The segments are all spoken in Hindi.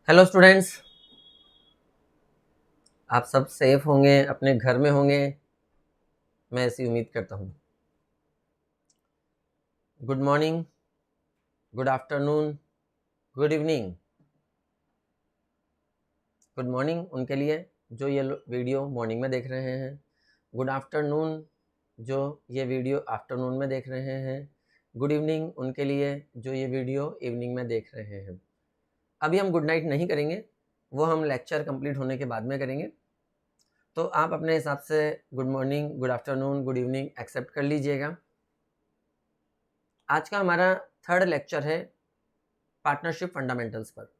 हेलो स्टूडेंट्स, आप सब सेफ होंगे, अपने घर में होंगे, मैं ऐसी उम्मीद करता हूँ। Good morning, good afternoon, good evening. Good morning उनके लिए जो ये वीडियो मॉर्निंग में देख रहे हैं, गुड आफ्टरनून जो ये वीडियो आफ्टरनून में देख रहे हैं, गुड इवनिंग उनके लिए जो ये वीडियो इवनिंग में देख रहे हैं। अभी हम गुड नाइट नहीं करेंगे, वो हम लेक्चर कंप्लीट होने के बाद में करेंगे। तो आप अपने हिसाब से good morning, good afternoon, good evening accept कर लीजिएगा। आज का हमारा थर्ड लेक्चर है पार्टनरशिप फंडामेंटल्स पर।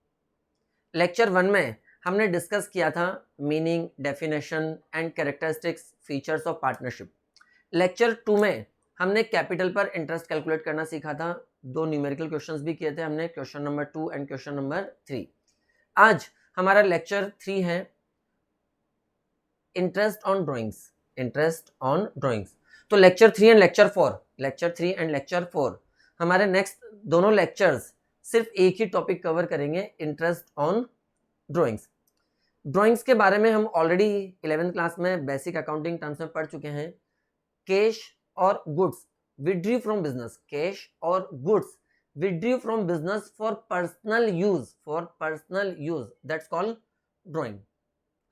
लेक्चर 1 में हमने डिस्कस किया था meaning, definition and characteristics features of partnership. Lecture 2 में हमने कैपिटल पर इंटरेस्ट कैलकुलेट करना सीखा था। 2 न्यूमेरिकल क्वेश्चंस भी किए थे हमने, question number 2 and question number 3। आज हमारा लेक्चर 3 है interest on drawings. Interest on drawings. तो लेक्चर 3 एंड लेक्चर 4 हमारे नेक्स्ट दोनों लेक्चर्स सिर्फ एक ही टॉपिक कवर करेंगे, इंटरेस्ट ऑन ड्राइंग्स। ड्राइंग्स के बारे में हम ऑलरेडी 11th क्लास में बेसिक अकाउंटिंग टर्म्स में पढ़ चुके हैं। कैश और goods withdrew from business, cash और goods withdrew from business for personal use, that's called drawing.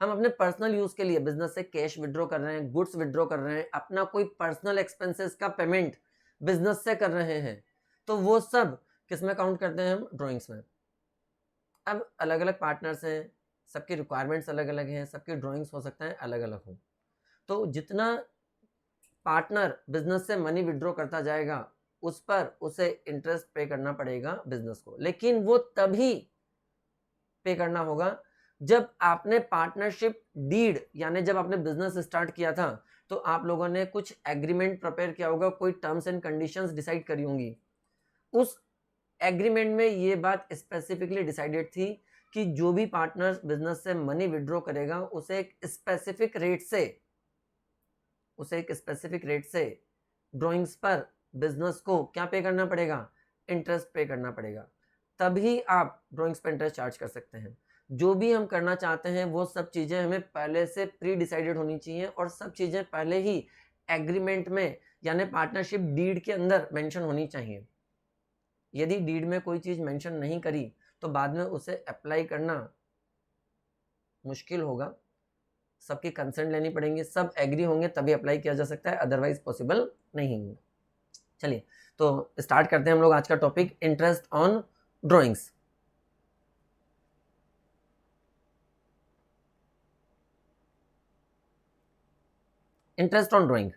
हम अपने पर्सनल यूज के लिए बिजनेस से कैश विड्रॉ कर रहे हैं, गुड्स विड्रॉ कर रहे हैं, अपना कोई पर्सनल एक्सपेंसेस का पेमेंट बिजनेस से कर रहे हैं, तो वो सब किस में काउंट करते हैं हम? ड्राइंग्स में। अब अलग अलग पार्टनर्स हैं, सबकी रिक्वायरमेंट्स अलग अलग हैं, सबकी ड्राइंग्स हो सकता है अलग अलग हो। तो जितना पार्टनर बिजनेस से मनी विड्रॉ करता जाएगा उस पर उसे इंटरेस्ट पे करना पड़ेगा बिजनेस को, लेकिन वो तभी पे करना होगा जब आपने पार्टनरशिप डीड यानी जब आपने बिजनेस स्टार्ट किया था तो आप लोगों ने कुछ एग्रीमेंट प्रिपेयर किया होगा, कोई टर्म्स एंड कंडीशंस डिसाइड करी होंगी। उस एग्रीमेंट में ये बात स्पेसिफिकली डिसाइडेड थी कि जो भी पार्टनर बिजनेस से मनी विड्रॉ करेगा उसे एक स्पेसिफिक रेट से ड्राइंग्स पर बिजनेस को क्या पे करना पड़ेगा? इंटरेस्ट पे करना पड़ेगा। तभी आप ड्राइंग्स पर इंटरेस्ट चार्ज कर सकते हैं। जो भी हम करना चाहते हैं वो सब चीज़ें हमें पहले से प्री डिसाइडेड होनी चाहिए और सब चीज़ें पहले ही एग्रीमेंट में यानी पार्टनरशिप डीड के अंदर मेंशन होनी चाहिए। यदि डीड में कोई चीज़ मेंशन नहीं करी तो बाद में उसे अप्लाई करना मुश्किल होगा। सबकी कंसेंट लेनी पड़ेंगी, सब एग्री होंगे तभी अप्लाई किया जा सकता है, अदरवाइज पॉसिबल नहीं है। चलिए तो स्टार्ट करते हैं हम लोग आज का topic, interest on drawings. Interest on drawing.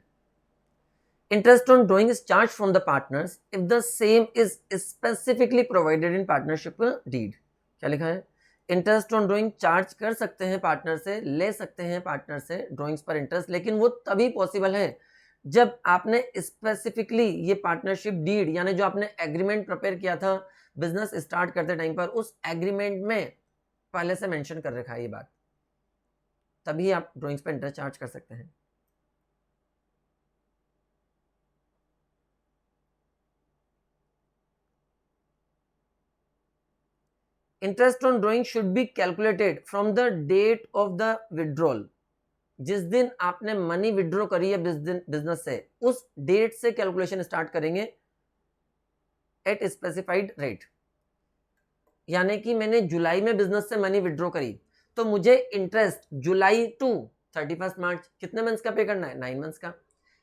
Interest on drawing is charged from the partners if the same is specifically provided in partnership deed. क्या लिखा है? इंटरेस्ट ऑन ड्राइंग चार्ज कर सकते हैं पार्टनर से, ले सकते हैं पार्टनर से ड्राइंग्स पर इंटरेस्ट, लेकिन वो तभी पॉसिबल है जब आपने स्पेसिफिकली ये पार्टनरशिप डीड यानी जो आपने एग्रीमेंट प्रिपेयर किया था बिजनेस स्टार्ट करते टाइम पर, उस एग्रीमेंट में पहले से मेंशन कर रखा है ये बात, तभी आप ड्राइंग्स पर इंटरेस्ट चार्ज कर सकते हैं। Interest on drawing should be calculated from the date of the withdrawal. जिस दिन आपने मनी विड्रॉ करी है बिजनेस से, उस डेट से कैलकुलेशन स्टार्ट करेंगे एट स्पेसिफाइड रेट। यानी कि मैंने जुलाई में बिजनेस से मनी विड्रॉ करी तो मुझे इंटरेस्ट जुलाई टू 31 मार्च कितने मंथ्स का पे करना है? 9 मंथ्स का।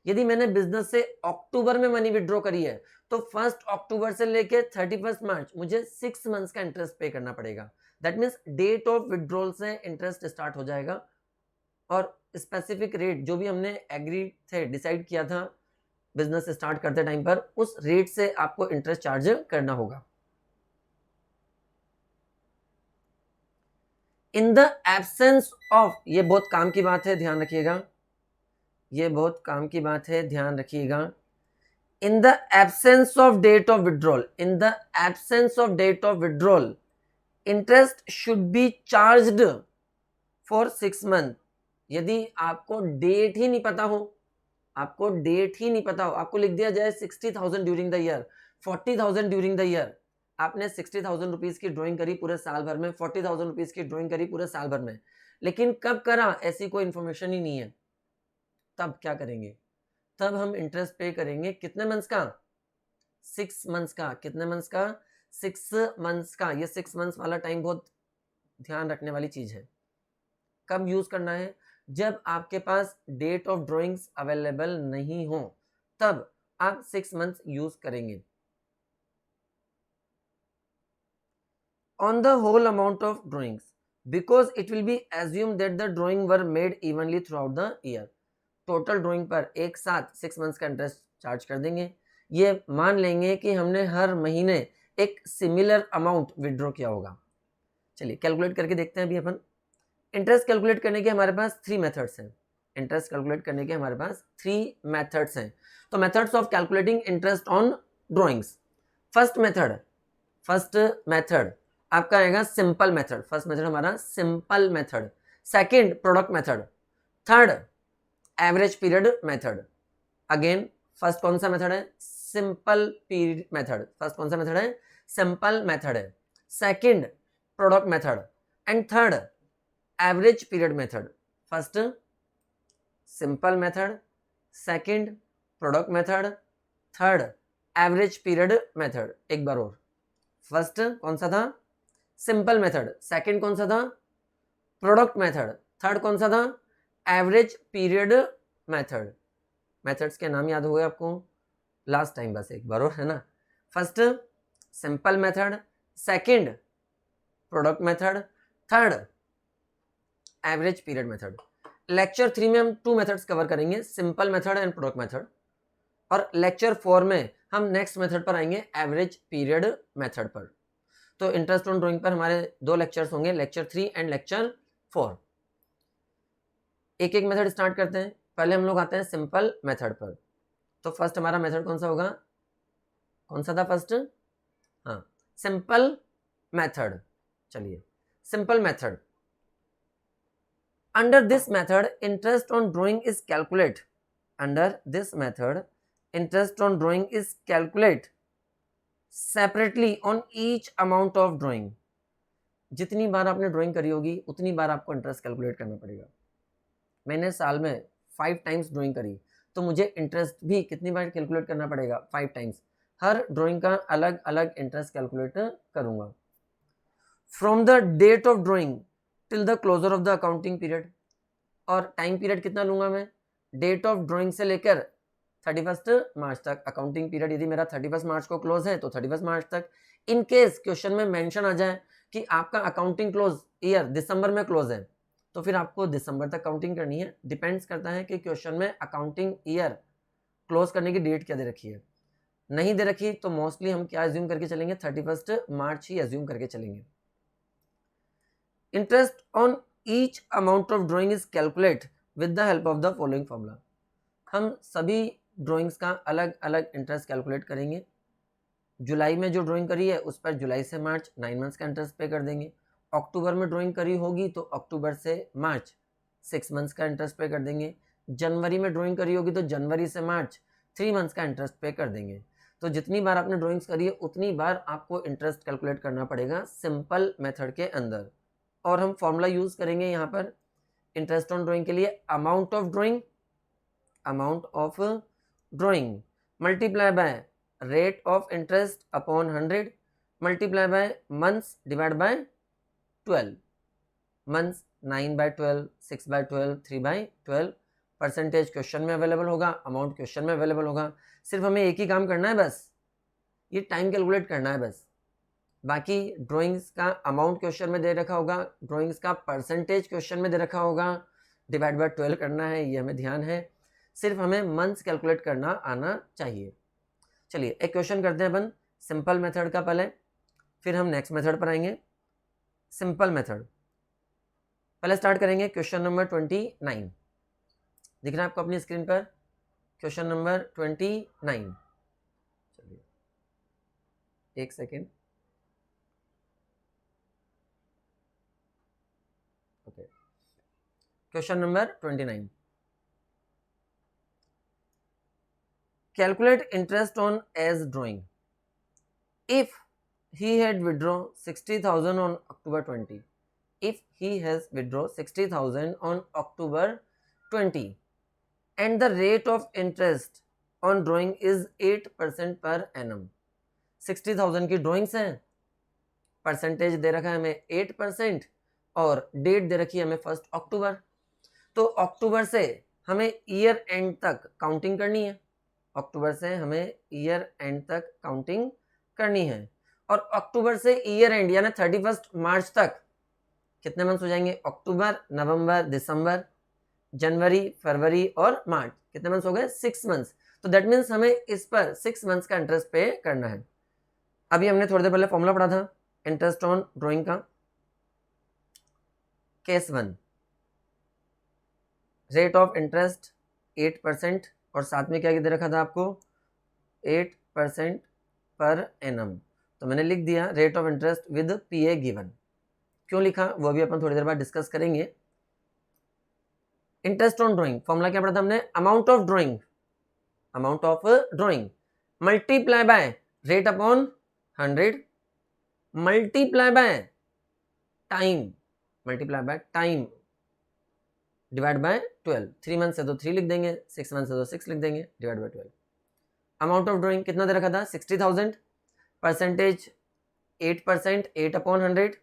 यदि मैंने बिजनेस से अक्टूबर में मनी विड्रॉ करी है तो 1 अक्टूबर से लेके 31 मार्च मुझे 6 मंथ्स का इंटरेस्ट पे करना पड़ेगा। That means date of withdrawal से इंटरेस्ट स्टार्ट हो जाएगा और स्पेसिफिक रेट जो भी हमने एग्री थे, डिसाइड किया था बिजनेस स्टार्ट करते टाइम पर, उस रेट से आपको इंटरेस्ट चार्ज करना होगा। इन द एब्सेंस ऑफ, ये बहुत काम की बात है, ध्यान रखिएगा, ये बहुत काम की बात है, ध्यान रखिएगा। In the absence of date of withdrawal, in the absence of date of withdrawal interest should be charged for 6 month. यदि आपको डेट ही नहीं पता हो, आपको डेट ही नहीं पता हो, आपको लिख दिया जाए 60,000 during the year, 40,000 during the year, आपने 60,000 रुपीज़ की ड्राइंग करी पूरे साल भर में, 40,000 रुपीज़ की ड्राइंग करी पूरे साल भर में, लेकिन कब करा ऐसी कोई इन्फॉर्मेशन ही नहीं है, तब क्या करेंगे? तब हम इंटरेस्ट पे करेंगे कितने मंथ्स का? 6 मंथ्स का। कितने मंथ्स का? 6 मंथ्स का। ये 6 मंथ्स वाला टाइम बहुत ध्यान रखने वाली चीज़ है। कब यूज़ करना है? जब आपके पास डेट ऑफ ड्राइंग्स अवेलेबल नहीं हो, तब आप 6 मंथ्स यूज़ करेंगे। On the whole amount of drawings, because it will be assumed that the drawing were made evenly throughout the year. Total drawing पर एक साथ 6 मंथ्स का इंटरेस्ट चार्ज कर देंगे। ये मान लेंगे कि हमने हर महीने एक सिमिलर अमाउंट विड्रॉ किया होगा। चलिए कैलकुलेट करके देखते हैं अभी अपन। इंटरेस्ट कैलकुलेट करने के हमारे पास 3 मेथड्स हैं। इंटरेस्ट कैलकुलेट करने के हमारे पास 3 मेथड्स हैं। तो methods of calculating interest on drawings. First method आपका आएगा सिंपल मेथड। फर्स्ट मेथड हमारा simple method. Second product method. Third average period method. Again first कौन सा मेथड है? Simple period method. फर्स्ट कौन सा मेथड है? सिंपल मेथड है। Second product method and third average period method. First simple method, second product method, third average period method. एक बार और, फर्स्ट कौन सा था? Simple method. सेकंड कौन सा था? Product method. थर्ड कौन सा था? Average period method. मेथड्स के नाम याद हुए आपको? लास्ट टाइम बस एक बार और, है ना? First simple method, second product method, third average period method. Lecture 3 में हम 2 मेथड्स कवर करेंगे, simple method and product method. और लेक्चर 4 में हम नेक्स्ट मेथड पर आएंगे, एवरेज पीरियड मेथड पर। तो इंटरेस्ट ऑन ड्राइंग पर हमारे 2 लेक्चर्स होंगे, लेक्चर 3 एंड लेक्चर 4। एक एक मेथड स्टार्ट करते हैं। पहले हम लोग आते हैं सिंपल मेथड पर। तो फर्स्ट हमारा मेथड कौन सा होगा? कौन सा था फर्स्ट? हाँ, सिंपल मेथड। चलिए simple method. Under this method interest on drawing is calculate. Under this method interest on drawing is calculate separately on each amount of drawing. जितनी बार आपने ड्राइंग करी होगी उतनी बार आपको इंटरेस्ट कैलकुलेट करना पड़ेगा। मैंने साल में 5 टाइम्स ड्राइंग करी, तो मुझे इंटरेस्ट भी कितनी बार कैलकुलेट करना पड़ेगा? 5 टाइम्स। हर ड्राइंग का अलग अलग इंटरेस्ट कैलकुलेट करूंगा। From the date of drawing till the closure of the accounting period. और टाइम पीरियड कितना लूंगा मैं? डेट ऑफ ड्राइंग से लेकर 31 मार्च तक। अकाउंटिंग पीरियड यदि मेरा 31 मार्च को क्लोज है तो 31 मार्च तक। इन केस क्वेश्चन में मेंशन आ जाए कि आपका अकाउंटिंग क्लोज ईयर दिसंबर में क्लोज है, तो फिर आपको दिसंबर तक काउंटिंग करनी है। डिपेंड्स करता है कि क्वेश्चन में अकाउंटिंग ईयर क्लोज करने की डेट क्या दे रखी है। नहीं दे रखी तो मोस्टली हम क्या एज्यूम करके चलेंगे? 31 मार्च ही एज्यूम करके चलेंगे। Interest on each amount of drawing is calculate with the help of the following formula. हम सभी ड्राइंग्स का अलग अलग इंटरेस्ट कैलकुलेट करेंगे। जुलाई में जो ड्राइंग करी है उस पर जुलाई से मार्च 9 मंथ्स का इंटरेस्ट पे कर देंगे। अक्टूबर में ड्राइंग करी होगी तो अक्टूबर से मार्च 6 मंथ्स का इंटरेस्ट पे कर देंगे। जनवरी में ड्राइंग करी होगी तो जनवरी से मार्च 3 मंथ्स का इंटरेस्ट पे कर देंगे। तो जितनी बार आपने ड्राइंग्स करी है उतनी बार आपको इंटरेस्ट कैलकुलेट करना पड़ेगा सिंपल मेथड के अंदर। और हम फॉर्मूला यूज़ करेंगे यहाँ पर इंटरेस्ट ऑन ड्राइंग के लिए, amount of drawing multiply by rate of interest upon 100 multiply bye months divide by 12। Months 9/12, 6/12, 3/12। Percentage question में अवेलेबल होगा, अमाउंट क्वेश्चन में अवेलेबल होगा। सिर्फ हमें एक ही काम करना है, बस ये टाइम कैलकुलेट करना है बस। बाकी ड्राइंग्स का अमाउंट क्वेश्चन में दे रखा होगा, ड्राइंग्स का परसेंटेज क्वेश्चन में दे रखा होगा, डिवाइड बाय 12 करना है, ये हमें ध्यान है। सिर्फ हमें मंथ्स कैलकुलेट करना आना चाहिए। चलिए एक क्वेश्चन करते हैं अपन सिंपल मेथड का पहले, फिर हम नेक्स्ट मेथड पर आएंगे। सिंपल मेथड पहले स्टार्ट करेंगे। क्वेश्चन नंबर 29 दिख रहा है आपको अपनी स्क्रीन पर? Question number 29। चलिए एक second. Okay, question number 29। Calculate interest on as drawing if he had withdraw 60,000 on October 20, if he has withdraw 60,000 on October 20 and the rate of interest on drawing is 8% per annum, 60,000 की ड्रॉइंग्स हैं, परसेंटेज दे रखा है हमें 8% और डेट दे रखी है हमें 1 अक्टूबर। तो अक्टूबर से हमें ईयर एंड तक काउंटिंग करनी है, अक्टूबर से हमें ईयर एंड तक काउंटिंग करनी है और अक्टूबर से ईयर एंड यानी 31 मार्च तक कितने मंथ्स हो जाएंगे, अक्टूबर, नवंबर, दिसंबर, जनवरी, फरवरी और मार्च, कितने मंथ्स हो गए, 6 मंथ्स। तो दैट मीन्स हमें इस पर 6 मंथ्स का इंटरेस्ट पे करना है। अभी हमने थोड़ी देर पहले फॉर्मूला पढ़ा था इंटरेस्ट ऑन ड्रॉइंग का, केस 1 रेट ऑफ इंटरेस्ट 8% और साथ में क्या दे रखा था आपको, 8% पर एनम। तो मैंने लिख दिया rate of interest with PA given. क्यों लिखा वो भी अपन थोड़ी देर बाद डिस्कस करेंगे। इंटरेस्ट ऑन ड्राइंग फॉर्मूला क्या पढ़ा था हमने, amount of drawing multiply by rate upon 100 multiply by time divide by 12। 3 month से तो 3 लिख देंगे, 6 मंथ से तो 6 लिख देंगे, divide by 12। Amount of drawing कितना दे रखा था, 60,000, परसेंटेज 8%, 8 अपॉन 100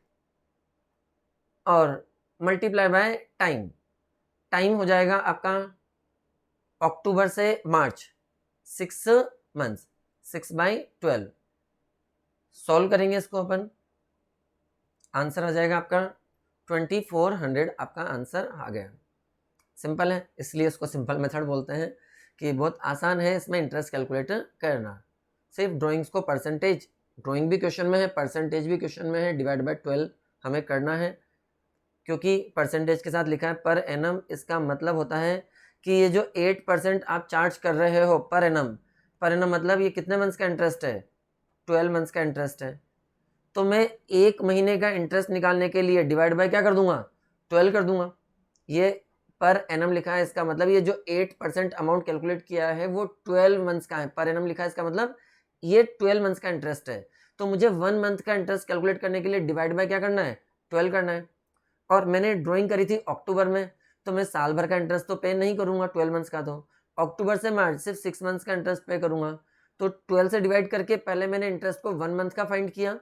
और मल्टीप्लाई बाय टाइम हो जाएगा आपका अक्टूबर से मार्च 6 मंथ्स, 6/12। सॉल्व करेंगे इसको अपन, आंसर आ जाएगा आपका 2400, आपका आंसर आ गया। सिंपल है, इसलिए इसको सिंपल मेथड बोलते हैं कि बहुत आसान है इसमें इंटरेस्ट कैलकुलेट करना। सिर्फ ड्राइंग्स को परसेंटेज, ड्राइंग भी क्वेश्चन में है, परसेंटेज भी क्वेश्चन में है, डिवाइड बाय 12 हमें करना है। क्योंकि परसेंटेज के साथ लिखा है पर एनम, इसका मतलब होता है कि ये जो 8% आप चार्ज कर रहे हो पर एनम मतलब ये कितने मंथ्स का इंटरेस्ट है, 12 मंथ्स का इंटरेस्ट है। तो मैं 1 महीने का इंटरेस्ट निकालने के लिए डिवाइड बाय क्या कर दूंगा, 12 कर दूंगा। ये पर एनम लिखा है, इसका मतलब ये जो 8% अमाउंट कैलकुलेट किया है वो 12 मंथ्स का है। पर एनम लिखा है, इसका मतलब ये 12 मंथ्स का इंटरेस्ट है। तो मुझे 1 मंथ का इंटरेस्ट कैलकुलेट करने के लिए डिवाइड बाय क्या करना है, 12 करना है। और मैंने ड्राइंग करी थी अक्टूबर में, तो मैं साल भर का इंटरेस्ट तो पे नहीं करूंगा 12 मंथ्स का, तो अक्टूबर से मार्च सिर्फ 6 मंथ्स का इंटरेस्ट पे करूंगा। तो 12 से डिवाइड करके पहले मैंने इंटरेस्ट को 1 मंथ का फाइंड किया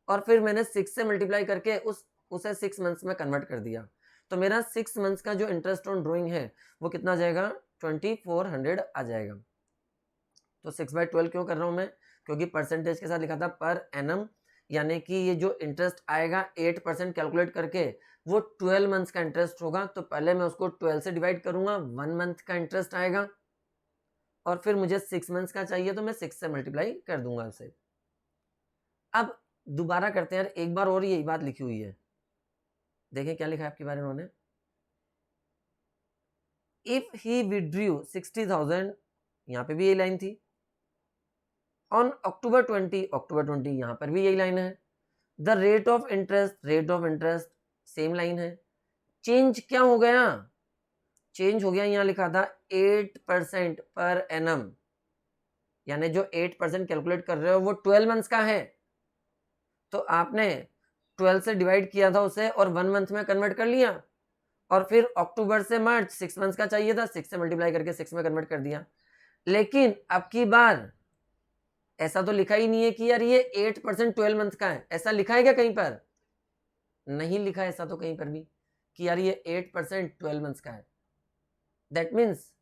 और फिर मैंने 6 से मल्टीप्लाई करके उसे 6 मंथ्स में कन्वर्ट कर दिया। तो मेरा 6 मंथ्स का जो इंटरेस्ट ऑन ड्राइंग है वो कितना आ जाएगा, 2400 आ जाएगा। तो 6/12 क्यों कर रहा हूँ मैं, क्योंकि परसेंटेज के साथ लिखा था पर एनम, यानी कि ये जो इंटरेस्ट आएगा 8% कैलकुलेट करके वो 12 मंथ्स का इंटरेस्ट होगा। तो पहले मैं उसको 12 से डिवाइड करूंगा, 1 मंथ का इंटरेस्ट आएगा और फिर मुझे 6 मंथ्स का चाहिए तो मैं 6 से मल्टीप्लाई कर दूंगा उसे। अब दोबारा करते हैं यार, एक बार और यही बात लिखी हुई है, देखें क्या लिखा है आपके बारे में उन्होंने। इफ ही विड्रू 60,000, यहाँ पे भी यही लाइन थी, ऑन अक्टूबर 20 यहाँ पर भी यही लाइन है। The rate of interest same line है। चेंज क्या हो गया, चेंज हो गया, यहाँ लिखा था 8% पर एनम, यानी जो 8% कैलकुलेट कर रहे हो वो 12 मंथ्स का है। तो आपने 12 से डिवाइड किया था उसे और 1 मंथ में कन्वर्ट कर लिया और फिर अक्टूबर से मार्च 6 मंथ्स का चाहिए था, 6 से मल्टीप्लाई करके 6 में कन्वर्ट कर दिया। लेकिन अब की बार ऐसा तो लिखा ही नहीं है कि यार ये 8% 12 मंथ का है, ऐसा लिखा है क्या कहीं पर, नहीं लिखा है ऐसा तो कहीं पर भी कि यार ये 8% 12 मंथ्स का है। दैट मीन्स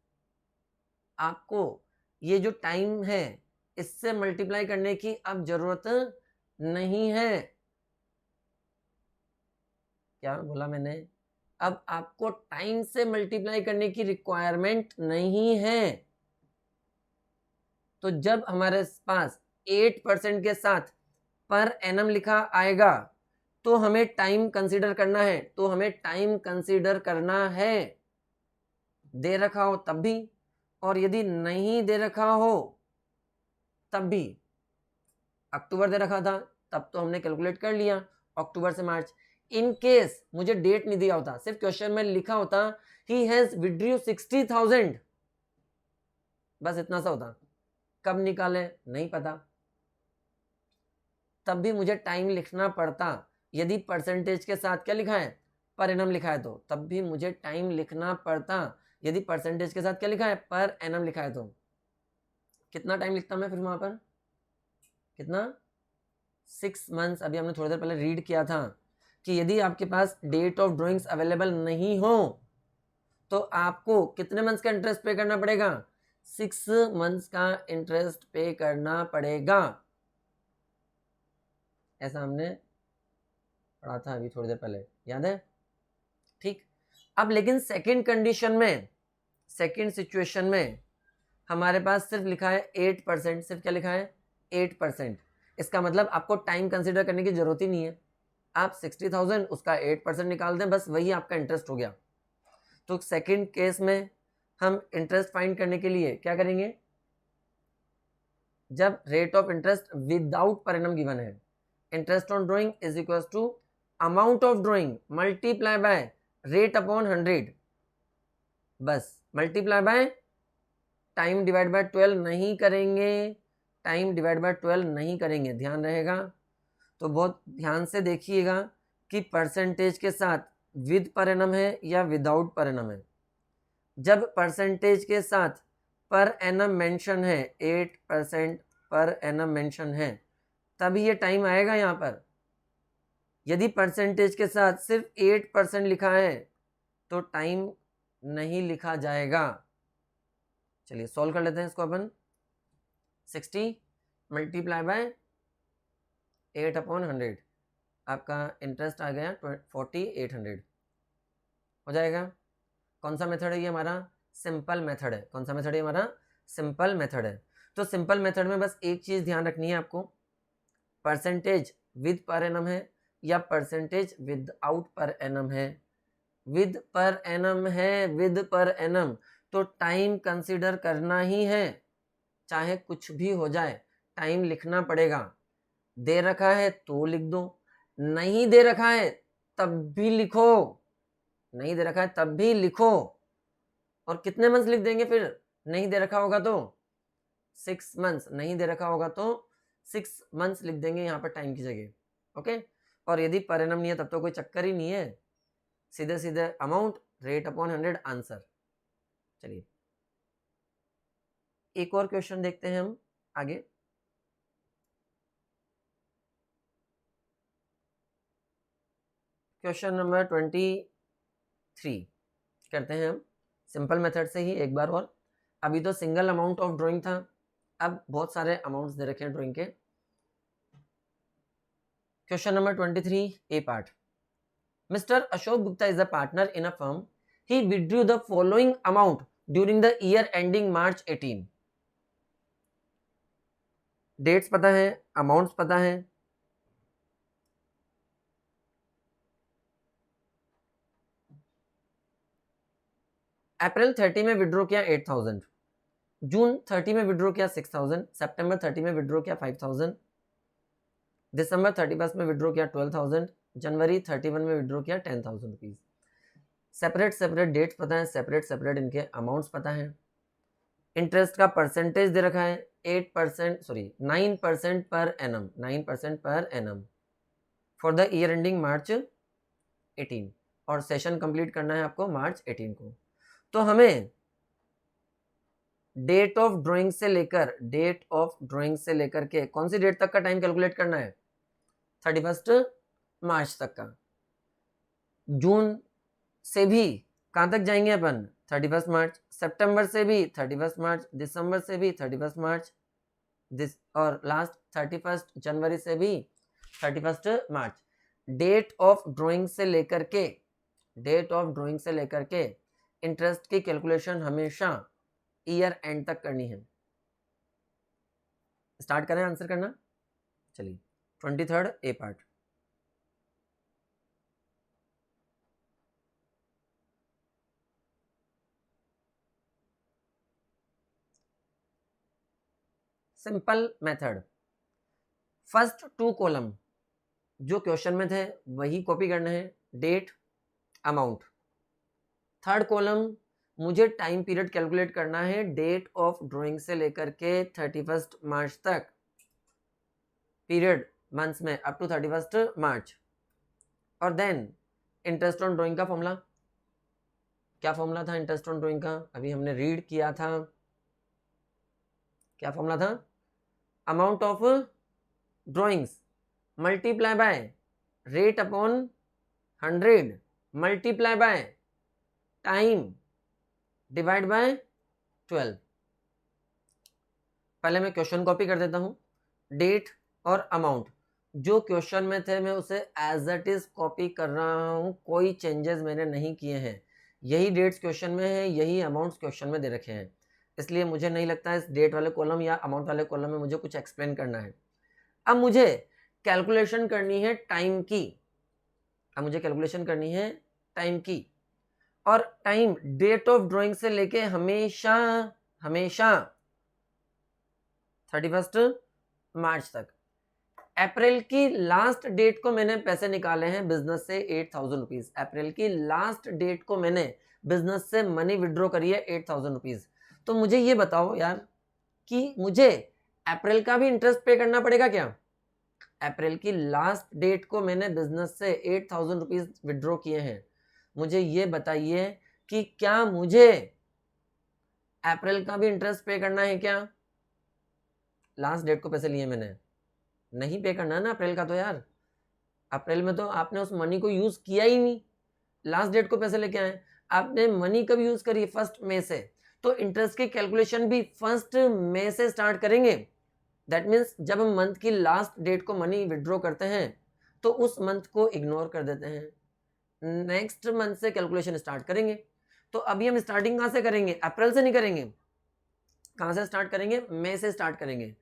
आपको ये जो टाइम है इससे मल्टीप्लाई करने की अब जरूरत नहीं है। क्या बोला मैंने, अब आपको टाइम से मल्टीप्लाई करने की रिक्वायरमेंट नहीं है। तो जब हमारे पास 8% के साथ पर एनम लिखा आएगा तो हमें टाइम कंसीडर करना है, दे रखा हो तब भी और यदि नहीं दे रखा हो तब भी। अक्टूबर दे रखा था तब तो हमने कैलकुलेट कर लिया अक्टूबर से मार्च। इन केस मुझे डेट नहीं दिया होता, सिर्फ क्वेश्चन में लिखा होता ही हैज विड्रू 60,000, बस इतना सा होता, कब निकाले नहीं पता। तब भी मुझे टाइम लिखना पड़ता। यदि परसेंटेज के साथ क्या लिखा है, पर एनम लिखा है, तो तब भी मुझे टाइम लिखना पड़ता। यदि परसेंटेज के साथ क्या लिखा है, पर एनम लिखा है, तो कितना टाइम लिखता मैं फिर वहां पर, कितना, 6 मंथ्स। अभी हमने थोड़ी देर पहले रीड किया था कि यदि आपके पास डेट ऑफ ड्रॉइंग्स अवेलेबल नहीं हो तो आपको कितने मंथ्स का इंटरेस्ट पे करना पड़ेगा, 6 मंथ्स का इंटरेस्ट पे करना पड़ेगा। ऐसा हमने पढ़ा था अभी थोड़ी देर पहले, याद है? ठीक। अब लेकिन सेकंड कंडीशन में, सेकंड सिचुएशन में हमारे पास सिर्फ लिखा है 8%। सिर्फ क्या लिखा है, 8%। इसका मतलब आपको टाइम कंसीडर करने की जरूरत ही नहीं है। आप 60,000 उसका 8% निकाल दें, बस वही आपका इंटरेस्ट हो गया। तो सेकंड केस में हम इंटरेस्ट फाइंड करने के लिए क्या करेंगे, जब rate of interest without per annum given है, interest on drawing is equal to amount of drawing multiply by rate upon 100। बस multiply by time divide by 12 नहीं करेंगे, टाइम डिवाइड बाय 12 नहीं करेंगे, ध्यान रहेगा। तो बहुत ध्यान से देखिएगा कि परसेंटेज के साथ विद पर एनम है या विदाउट पर एनम है। जब परसेंटेज के साथ पर एनम मेंशन है, 8% पर एनम मेंशन है, तभी ये टाइम आएगा यहाँ पर। यदि परसेंटेज के साथ सिर्फ 8% लिखा है तो टाइम नहीं लिखा जाएगा। चलिए सॉल्व कर लेते हैं इसको अपन। 60 मल्टीप्लाई बाय 8/100, आपका इंटरेस्ट आ गया 4800 हो जाएगा। कौन सा मेथड है ये, हमारा सिंपल मेथड है। कौन सा मेथड है हमारा, सिंपल मेथड है। तो सिंपल मेथड में बस एक चीज ध्यान रखनी है आपको, परसेंटेज विद पर एनम है या परसेंटेज विदाउट पर एनम है। विद पर एनम है, विद पर एनम, तो टाइम कंसीडर करना ही है, चाहे कुछ भी हो जाए टाइम लिखना पड़ेगा। दे रखा है तो लिख दो, नहीं दे रखा है तब भी लिखो, नहीं दे रखा है तब भी लिखो। और कितने मंथ्स लिख देंगे फिर, नहीं दे रखा होगा तो 6 मंथ्स, नहीं दे रखा होगा तो 6 मंथ्स लिख देंगे यहाँ पर टाइम की जगह। ओके। और यदि पर एनम नहीं है तब तो कोई चक्कर ही नहीं है, सीधे सीधे अमाउंट रेट अपॉन 100 आंसर। चलिए एक और क्वेश्चन देखते हैं हम आगे। क्वेश्चन नंबर 23 करते हैं हम सिंपल मेथड से ही एक बार और। अभी तो सिंगल अमाउंट ऑफ ड्राइंग था, अब बहुत सारे अमाउंट्स दे रखे हैं ड्राइंग के। Question number 23 A part. Mr. Ashok Gupta is a partner in a firm. He withdrew the following amount during the year ending March 18. Dates पता है, अमाउंट्स पता है। अप्रैल 30 में विड्रॉ किया 8,000, जून 30 में विड्रॉ किया 6,000, सितंबर 30 में विड्रॉ किया 5,000, दिसंबर 31 में विड्रॉ किया 12,000, जनवरी 31 में विड्रॉ किया 10,000 रुपीज। सेपरेट सेपरेट डेट्स पता है, सेपरेट सेपरेट इनके अमाउंट्स पता है। इंटरेस्ट का परसेंटेज दे रखा है 9% per annum, 9% per annum for the year ending मार्च 18, और सेशन कंप्लीट करना है आपको मार्च 18 को। तो हमें डेट ऑफ ड्राइंग से लेकर, डेट ऑफ ड्राइंग से लेकर के कौन सी डेट तक का टाइम कैलकुलेट करना है, 31 मार्च तक का। जून से भी कहां तक जाएंगे अपन, 31 मार्च। सितंबर से भी 31 मार्च, दिसंबर से भी 31 मार्च, और लास्ट 31 जनवरी से भी 31 मार्च। डेट ऑफ ड्राइंग से लेकर के, डेट ऑफ ड्राइंग से लेकर के इंटरेस्ट की कैलकुलेशन हमेशा ईयर एंड तक करनी है। स्टार्ट करें आंसर करना। चलिए 23 A part. Simple method, first 2 column जो क्वेश्चन में थे वही कॉपी करना है, डेट अमाउंट। थर्ड कॉलम मुझे टाइम पीरियड कैलकुलेट करना है, डेट ऑफ ड्राइंग से लेकर के 31 मार्च तक पीरियड मंथ्स में अप टू 31 मार्च। और देन इंटरेस्ट ऑन ड्राइंग का फॉर्मूला, क्या फॉर्मूला था इंटरेस्ट ऑन ड्राइंग का, अभी हमने रीड किया था, क्या फॉर्मूला था, amount of drawings multiply by rate upon 100 multiply by time divide by 12। पहले मैं क्वेश्चन कॉपी कर देता हूँ, डेट और अमाउंट जो क्वेश्चन में थे मैं उसे एज इट इज कॉपी कर रहा हूँ, कोई चेंजेस मैंने नहीं किए हैं। यही डेट्स क्वेश्चन में है, यही अमाउंट्स क्वेश्चन में दे रखे हैं, इसलिए मुझे नहीं लगता इस डेट वाले कॉलम या अमाउंट वाले कॉलम में मुझे कुछ एक्सप्लेन करना है। अब मुझे कैलकुलेशन करनी है टाइम की, अब मुझे कैलकुलेशन करनी है टाइम की, और टाइम डेट ऑफ ड्राइंग से लेके हमेशा हमेशा 31 मार्च तक। अप्रैल की लास्ट डेट को मैंने पैसे निकाले हैं बिजनेस से 8000 रुपीज। अप्रैल की लास्ट डेट को मैंने बिजनेस से मनी विड्रॉ करी है 8000 रुपीज। तो मुझे ये बताओ यार कि मुझे अप्रैल का भी इंटरेस्ट पे करना पड़ेगा क्या? अप्रैल की लास्ट डेट को मैंने बिजनेस से 8000 रुपीज विड्रॉ किए हैं। मुझे ये बताइए कि क्या मुझे अप्रैल का भी इंटरेस्ट पे करना है क्या? लास्ट डेट को पैसे लिए मैंने, नहीं पे करना है ना अप्रैल का। तो यार अप्रैल में तो आपने उस मनी को यूज किया ही नहीं, लास्ट डेट को पैसे लेके आए, आपने मनी कब यूज करी? 1 मई से। तो इंटरेस्ट की कैलकुलेशन भी 1 मई से स्टार्ट करेंगे। दैट मीन्स जब हम मंथ की लास्ट डेट को मनी विड्रॉ करते हैं तो उस मंथ को इग्नोर कर देते हैं, नेक्स्ट मंथ से कैलकुलेशन स्टार्ट करेंगे। तो अभी हम स्टार्टिंग कहाँ से करेंगे? अप्रैल से नहीं करेंगे, कहाँ से स्टार्ट करेंगे? मई से स्टार्ट करेंगे।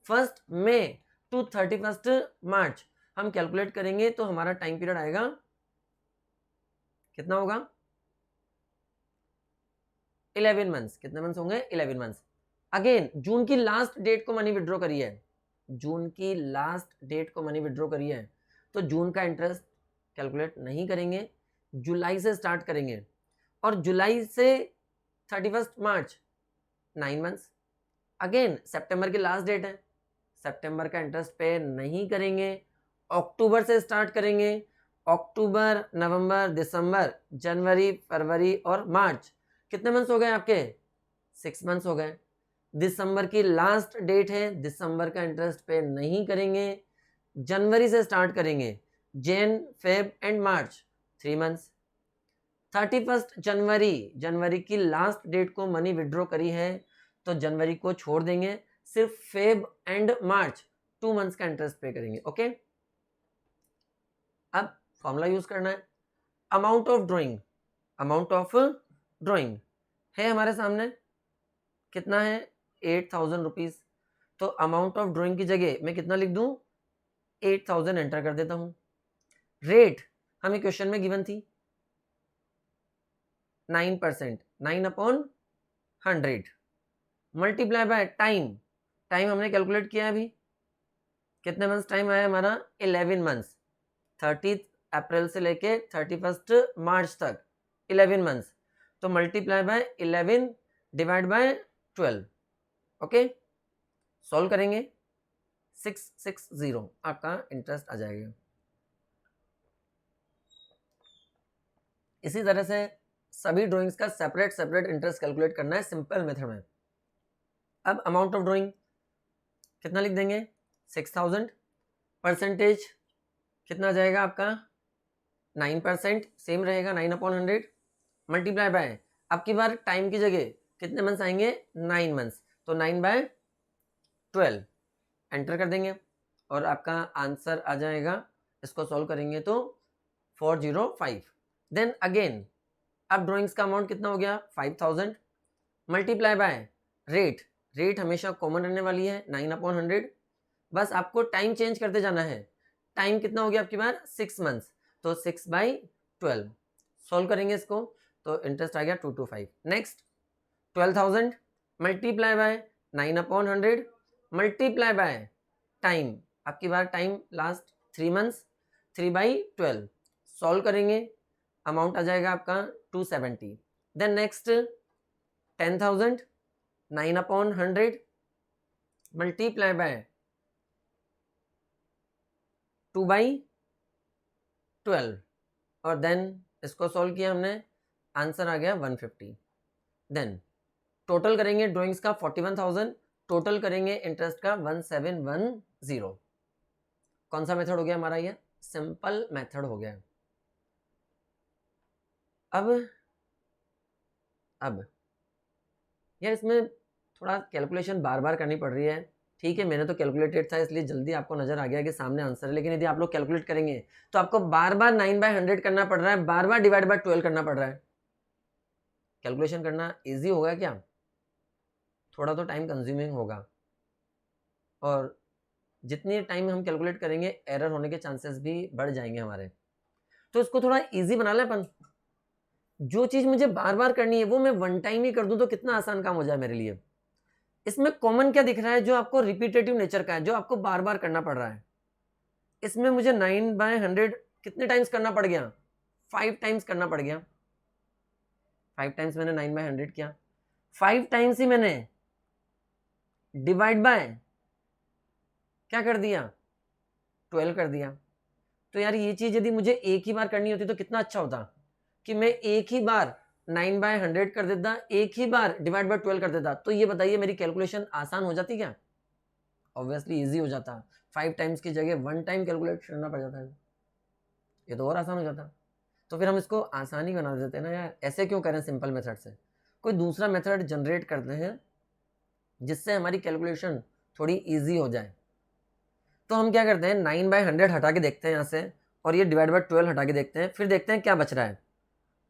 1 मई टू 31 मार्च हम कैलकुलेट करेंगे तो हमारा टाइम पीरियड आएगा कितना होगा? 11 मंथ्स। कितने मंथ्स होंगे? 11 मंथ्स। अगेन जून की लास्ट डेट को मनी विड्रॉ करी है, जून की लास्ट डेट को मनी विड्रॉ करी है, तो जून का इंटरेस्ट कैलकुलेट नहीं करेंगे, जुलाई से स्टार्ट करेंगे, और जुलाई से 31 मार्च 9 मंथ्स। अगेन सितंबर की लास्ट डेट है, सितंबर का इंटरेस्ट पे नहीं करेंगे, अक्टूबर से स्टार्ट करेंगे, अक्टूबर, नवंबर, दिसंबर, जनवरी, फरवरी और मार्च। कितने मंथ्स हो गए आपके? 6 मंथ्स हो गए। दिसंबर की लास्ट डेट है, दिसंबर का इंटरेस्ट पे नहीं करेंगे, जनवरी से स्टार्ट करेंगे, Jain, Feb and March 3 months. 31 जनवरी, जनवरी की लास्ट डेट को मनी विड्रॉ करी है तो जनवरी को छोड़ देंगे, सिर्फ फेब एंड मार्च 2 मंथ्स का इंटरेस्ट पे करेंगे। ओके, अब फॉर्मूला यूज करना है। Amount of drawing, amount of drawing है हमारे सामने, कितना है? 8000 रुपीज। तो अमाउंट ऑफ ड्राइंग की जगह मैं कितना लिख दूं? 8000 एंटर कर देता हूं। रेट हमें क्वेश्चन में गिवन थी 9%, 9/100 मल्टीप्लाई बाय टाइम, टाइम हमने कैलकुलेट किया अभी, कितने मंथ्स टाइम आया हमारा? 11 मंथ्स। 30 अप्रैल से लेके 31 मार्च तक 11 मंथ्स, तो multiply by 11 divide by 12। Okay, solve करेंगे 660 आपका इंटरेस्ट आ जाएगा। इसी तरह से सभी ड्राइंग्स का सेपरेट सेपरेट इंटरेस्ट कैलकुलेट करना है सिंपल मेथड में। अब अमाउंट ऑफ ड्राइंग कितना लिख देंगे? 6000। परसेंटेज कितना जाएगा आपका? 9%, सेम रहेगा 9/100 मल्टीप्लाई बाय, अब की बार टाइम की जगह कितने मंथ्स आएंगे? 9 मंथ्स, तो 9/12 एंटर कर देंगे और आपका आंसर आ जाएगा। इसको सॉल्व करेंगे तो 405। देन अगेन अब ड्राइंग्स का अमाउंट कितना हो गया? 5000 मल्टीप्लाई बाय रेट, रेट हमेशा कॉमन रहने वाली है 9/100, बस आपको टाइम चेंज करते जाना है। टाइम कितना हो गया आपकी बार? 6 मंथ्स, तो 6/12 सॉल्व करेंगे इसको तो इंटरेस्ट आ गया 225। Next 12000 multiply by 9/100 multiply by time, आपकी बार टाइम लास्ट 3 मंथ्स, 3/12 सॉल्व करेंगे, अमाउंट आ जाएगा आपका 270। देन नेक्स्ट 10,000 9/100 मल्टीप्लाई बाय 2/12 और देन इसको सॉल्व किया हमने, आंसर आ गया 150। देन टोटल करेंगे ड्राइंग्स का 41,000, टोटल करेंगे इंटरेस्ट का 1710। कौन सा मेथड हो गया हमारा? ये सिंपल मेथड हो गया। अब यार इसमें थोड़ा कैलकुलेशन बार बार करनी पड़ रही है। ठीक है, मैंने तो कैलकुलेटेड था इसलिए जल्दी आपको नजर आ गया कि सामने आंसर है, लेकिन यदि आप लोग कैलकुलेट करेंगे तो आपको बार बार 9/100 करना पड़ रहा है, बार बार डिवाइड बाय 12 करना पड़ रहा है। कैलकुलेशन करना इजी होगा क्या? थोड़ा तो टाइम कंज्यूमिंग होगा, और जितनी टाइम हम कैलकुलेट करेंगे एरर होने के चांसेस भी बढ़ जाएंगे हमारे। तो इसको थोड़ा इजी बना लें अपन। जो चीज मुझे बार बार करनी है वो मैं वन टाइम ही कर दूं तो कितना आसान काम हो जाए मेरे लिए। इसमें कॉमन क्या दिख रहा है? जो आपको रिपीटेटिव नेचर का है, जो आपको बार बार करना पड़ रहा है। इसमें मुझे 9/100 कितने टाइम्स करना पड़ गया? 5 टाइम्स करना पड़ गया। 5 टाइम्स मैंने 9/100 किया, 5 टाइम्स ही मैंने डिवाइड बाय क्या कर दिया? 12 कर दिया। तो यार ये चीज यदि मुझे एक ही बार करनी होती तो कितना अच्छा होता कि मैं एक ही बार 9/100 कर देता, एक ही बार डिवाइड बाय 12 कर देता। तो ये बताइए मेरी कैलकुलेशन आसान हो जाती क्या? ऑब्वियसली इजी हो जाता। 5 टाइम्स की जगह 1 टाइम कैलकुलेट करना पड़ जाता है, ये तो और आसान हो जाता। तो फिर हम इसको आसानी बना देते हैं ना यार। ऐसे क्यों करें सिंपल मेथड से? कोई दूसरा मेथड जनरेट करते हैं जिससे हमारी कैलकुलेशन थोड़ी इजी हो जाए। तो हम क्या करते हैं, 9/100 हटा के देखते हैं यहाँ से, और ये डिवाइड बाय 12 हटा के देखते हैं, फिर देखते हैं क्या बच रहा है।